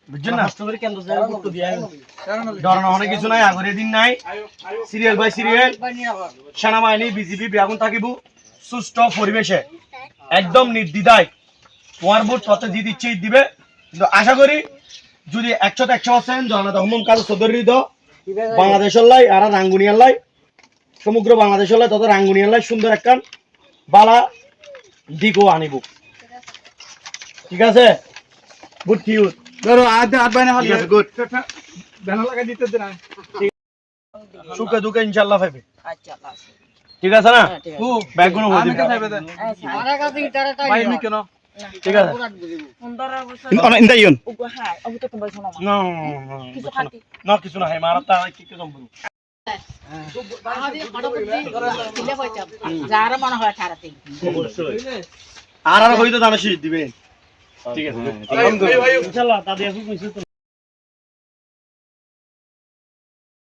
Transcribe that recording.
বুঝছেন না হস্তবাড়ি কেন্দ্র জায়গা করতে দিয়ে ধরনা অনেক কিছু নাই আগের দিন নাই সিরিয়াল বাই সিরিয়াল সেনাবাহিনী বিজিবি বিয়াগুন থাকিব সুষ্ঠু পরিবেশে একদম নির্দ্বিধায় তোমার ভোট কত জিত ইচ্ছে দিবে কিন্তু আশা করি যদি 100% জনতা তহমম কাজ সদরিত বাংলাদেশের লাই আর রাঙ্গুনিয়ার লাই সমগ্র বাংলাদেশের লাই তত রাঙ্গুনিয়ার লাই সুন্দর একখান বালা দিকও আনিব ঠিক আছে গুড কিউট ধরো আধ বাইনা হল গুড ব্যানার লাগা দিতে দেন সুখে দুঃখে ইনশাআল্লাহ পাবে আচ্ছা আচ্ছা ঠিক আছে না ব্যাগগুলো আমি কে চাইবে দেন আমার কাছে ইটারে তাই ভাই মি কেন ঠিক আছে 15 বছর ইন্দাইন ওগো হ্যাঁ আমি তো কবে শোনা না কিছু খাতি না কিছু না হে মারা তা কি কি জম যারা মনে হয় ঠারাতে আর হইতো দানা শীত দিবেন ঠিক আছে ইনশাআল্লাহ দাদি আসুক